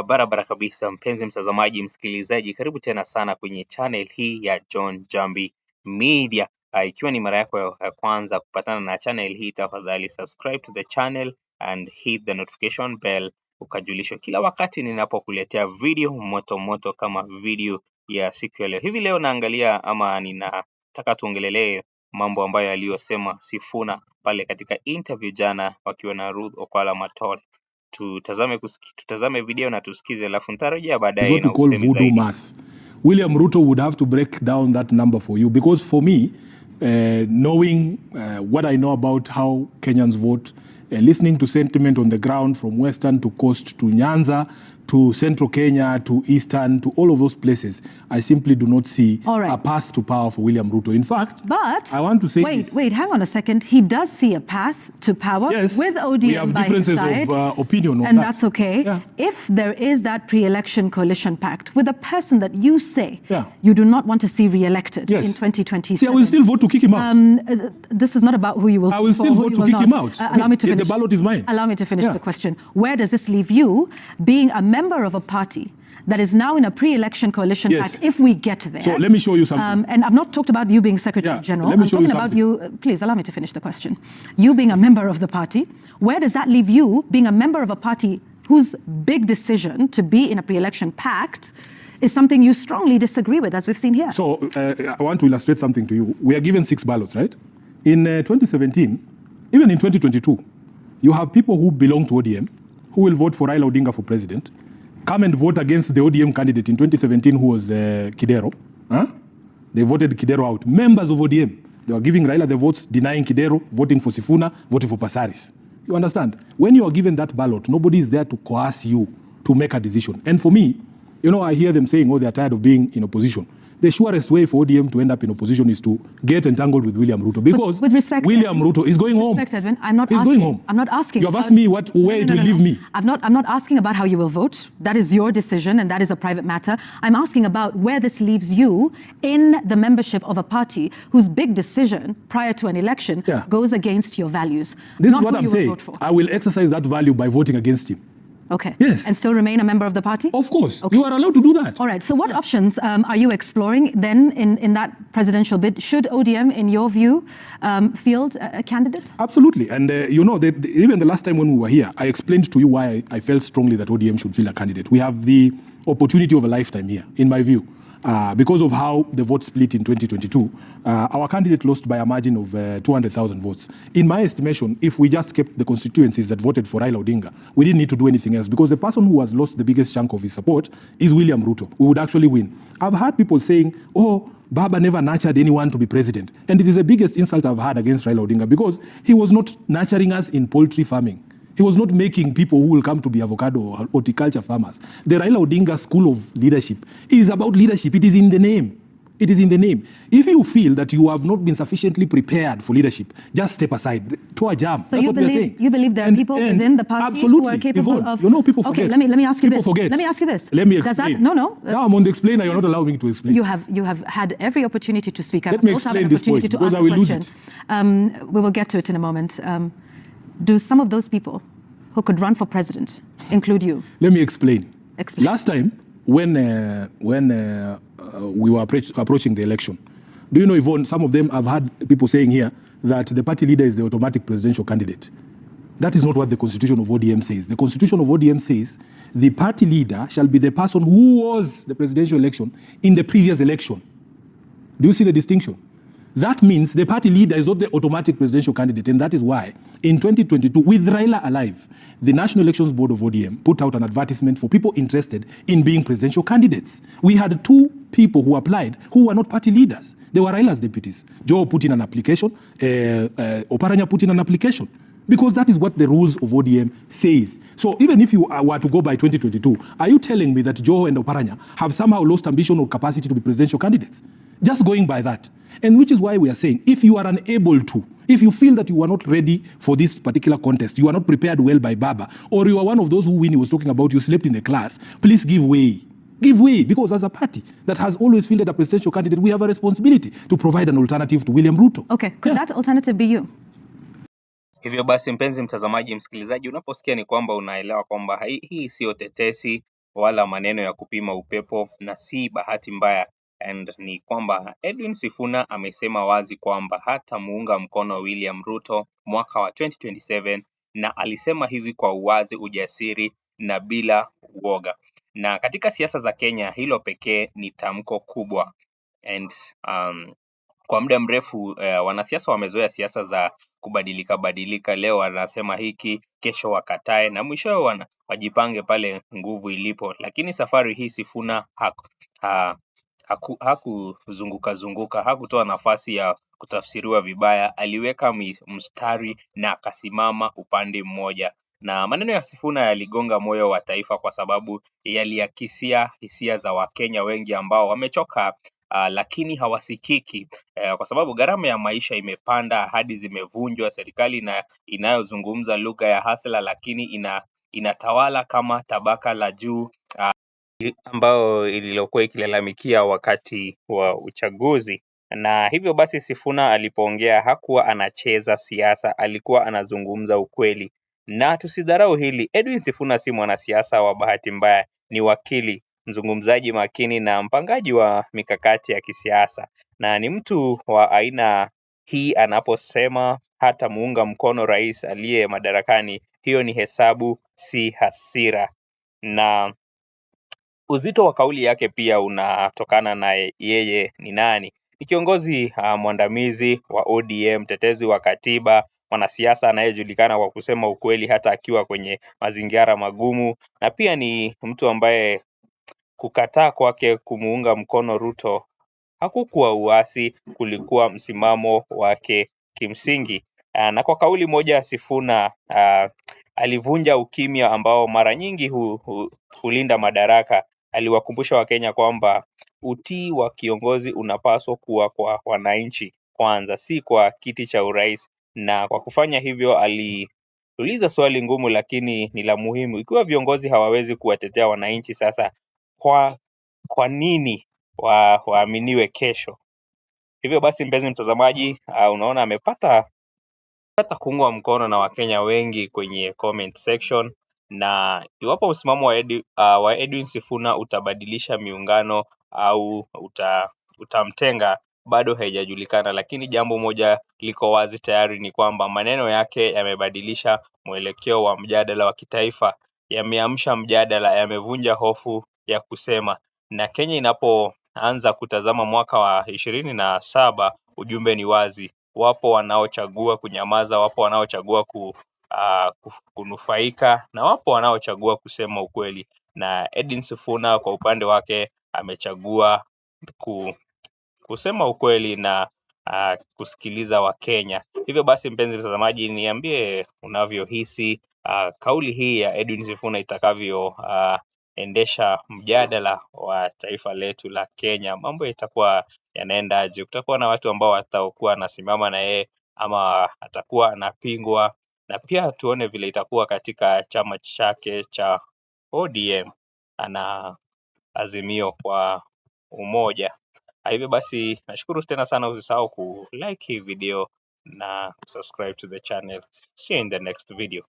Barabara kabisa, mpenzi mtazamaji, msikilizaji, karibu tena sana kwenye channel hii ya John Jambi Media. Ikiwa ni mara yako ya kwanza kupatana na channel hii, tafadhali subscribe to the channel and hit the notification bell ukajulishwa kila wakati ninapokuletea video moto moto kama video ya siku ya leo. Hivi leo naangalia ama ninataka tuongelelee mambo ambayo aliyosema Sifuna pale katika interview jana wakiwa na Ruth Okwala Matole. Tutazame video na tusikize, alafu nitarejea baadaye na usemi zaidi. Math. William Ruto would have to break down that number for you, because for me, knowing what I know about how Kenyans vote, listening to sentiment on the ground from Western to Coast to Nyanza to Central Kenya to Eastern to all of those places, I simply do not see a path to power for William Ruto. In fact, I want to say wait, hang on a second. He does see a path to power with ODM we have by differences his side, of opinion on and that. that's okay. Yeah. If there is that pre-election coalition pact with a person that you say you do not want to see re-elected in 2027. See, I will still vote to kick him out. This is not about who you will vote for. I will still vote to kick him out. Allow me to finish. The ballot is mine. Allow me to finish the question. Where does this leave you, being a member of a party that is now in a pre-election coalition pact, if we get there? So let me show you something. And I've not talked about you being Secretary General. I'm talking about you, please allow me to finish the question. You being a member of the party, where does that leave you, being a member of a party whose big decision to be in a pre-election pact is something you strongly disagree with, as we've seen here? So I want to illustrate something to you. We are given 6 ballots, right? In 2017, even in 2022, you have people who belong to ODM who will vote for Raila Odinga for president, come and vote against the ODM candidate in 2017 who was Kidero. They voted Kidero out. Members of ODM, they were giving Raila the votes, denying Kidero, voting for Sifuna, voting for Pasaris. You understand? When you are given that ballot, nobody is there to coerce you to make a decision. And for me, you know, I hear them saying, oh, they are tired of being in opposition. The surest way for ODM to end up in opposition is to get entangled with William Ruto, because with respect, William Ruto is going home. Edwin, I'm not He's asking, going home. I'm not asking. You have asked me where it will leave me. I'm not asking about how you will vote. That is your decision, and that is a private matter. I'm asking about where this leaves you in the membership of a party whose big decision prior to an election goes against your values. This is what I'm saying. I will exercise that value by voting against him. Okay. Yes. And still remain a member of the party? Of course. Okay. You are allowed to do that. All right. So what options are you exploring then in that presidential bid? Should ODM, in your view, field a candidate? Absolutely. And you know, even the last time when we were here, I explained to you why I felt strongly that ODM should field a candidate. We have the opportunity of a lifetime here, in my view. Because of how the vote split in 2022, our candidate lost by a margin of 200,000 votes. In my estimation, if we just kept the constituencies that voted for Raila Odinga, we didn't need to do anything else, because the person who has lost the biggest chunk of his support is William Ruto. We would actually win. I've heard people saying, oh, Baba never nurtured anyone to be president. And it is the biggest insult I've had against Raila Odinga, because he was not nurturing us in poultry farming. He was not making people who will come to be avocado or horticulture farmers. The Raila Odinga School of Leadership is about leadership. It is in the name. It is in the name. If you feel that you have not been sufficiently prepared for leadership, just step aside. To a jam. So you believe there are people within the party who are capable of... You know, people forget. Okay, let me ask you people this. Forget. Let me ask you this. Let me explain. Does that... No. Now I'm on the explainer. You're not allowing me to explain. You have had every opportunity to speak. Let me explain this point, because I will lose it. We will get to it in a moment. Do some of those people who could run for president include you? Let me explain. Last time, when we were approaching the election, do you know, Yvonne, some of them have had people saying here that the party leader is the automatic presidential candidate. That is not what the constitution of ODM says. The constitution of ODM says the party leader shall be the person who was the presidential election in the previous election. Do you see the distinction? That means the party leader is not the automatic presidential candidate, and that is why in 2022, with Raila alive, the National Elections Board of ODM put out an advertisement for people interested in being presidential candidates. We had 2 people who applied who were not party leaders. They were Raila's deputies. Joe put in an application, Oparanya put in an application, because that is what the rules of ODM says. So even if you were to go by 2022, are you telling me that Joe and Oparanya have somehow lost ambition or capacity to be presidential candidates? Just going by that. And which is why we are saying, if you are unable to, if you feel that you are not ready for this particular contest, you are not prepared well by Baba, or you are one of those who Winnie was talking about, you slept in the class, please give way. Give way, because as a party that has always fielded a presidential candidate, we have a responsibility to provide an alternative to William Ruto. Okay, could that alternative be you? Hivyo basi, mpenzi mtazamaji, msikilizaji, unaposikia ni kwamba unaelewa kwamba hii sio tetesi wala maneno ya kupima upepo na si bahati mbaya, and ni kwamba Edwin Sifuna amesema wazi kwamba hatamuunga mkono William Ruto mwaka wa 2027, na alisema hivi kwa uwazi, ujasiri na bila uoga. Na katika siasa za Kenya, hilo pekee ni tamko kubwa. And kwa muda mrefu wanasiasa wamezoea siasa za kubadilika badilika. Leo wanasema hiki, kesho wakatae, na mwishowe wajipange pale nguvu ilipo. Lakini safari hii Sifuna hakuzunguka, hakutoa nafasi ya kutafsiriwa vibaya. Aliweka mstari na akasimama upande mmoja. Na maneno ya Sifuna yaligonga moyo wa taifa kwa sababu yaliakisia hisia za Wakenya wengi ambao wamechoka lakini hawasikiki, kwa sababu gharama ya maisha imepanda, ahadi zimevunjwa, serikali inayozungumza lugha ya hasla lakini inatawala kama tabaka la juu ambao ililokuwa ikilalamikia wakati wa uchaguzi. Na hivyo basi Sifuna alipoongea hakuwa anacheza siasa, alikuwa anazungumza ukweli. Na tusidharau hili, Edwin Sifuna si mwanasiasa wa bahati mbaya, ni wakili, mzungumzaji makini na mpangaji wa mikakati ya kisiasa. Na ni mtu wa aina hii anaposema hatamuunga mkono rais aliye madarakani, hiyo ni hesabu, si hasira. Na uzito wa kauli yake pia unatokana na yeye ni nani. Ni kiongozi mwandamizi wa ODM, mtetezi wa katiba, mwanasiasa anayejulikana kwa kusema ukweli hata akiwa kwenye mazingira magumu, na pia ni mtu ambaye kukataa kwake kumuunga mkono Ruto hakukuwa uasi, kulikuwa msimamo wake kimsingi. Na kwa kauli moja Sifuna alivunja ukimya ambao mara nyingi hulinda madaraka. Aliwakumbusha Wakenya kwamba utii wa kiongozi unapaswa kuwa kwa wananchi kwanza, si kwa kiti cha urais. Na kwa kufanya hivyo aliuliza swali ngumu lakini ni la muhimu. Ikiwa viongozi hawawezi kuwatetea wananchi sasa, kwa nini waaminiwe kesho? Hivyo basi, mpenzi mtazamaji, unaona amepata kuungwa mkono na Wakenya wengi kwenye comment section, na iwapo msimamo wa Edwin Sifuna utabadilisha miungano au utamtenga bado haijajulikana, lakini jambo moja liko wazi tayari ni kwamba maneno yake yamebadilisha mwelekeo wa mjadala wa kitaifa, yameamsha mjadala, yamevunja hofu ya kusema. Na Kenya inapoanza kutazama mwaka wa 27, ujumbe ni wazi. Wapo wanaochagua kunyamaza, wapo wanaochagua kunufaika, na wapo wanaochagua kusema ukweli. Na Edwin Sifuna kwa upande wake amechagua kusema ukweli na kusikiliza Wakenya. Hivyo basi, mpenzi mtazamaji, niambie unavyohisi kauli hii ya Edwin Sifuna itakavyo endesha mjadala wa taifa letu la Kenya. Mambo itakuwa yanaendaje? Kutakuwa na watu ambao watakuwa wanasimama na yeye ama atakuwa anapingwa? Na pia tuone vile itakuwa katika chama chake cha ODM ana azimio kwa umoja. Hivyo basi nashukuru tena sana, usisahau ku like hii video na subscribe to the channel. See you in the next video.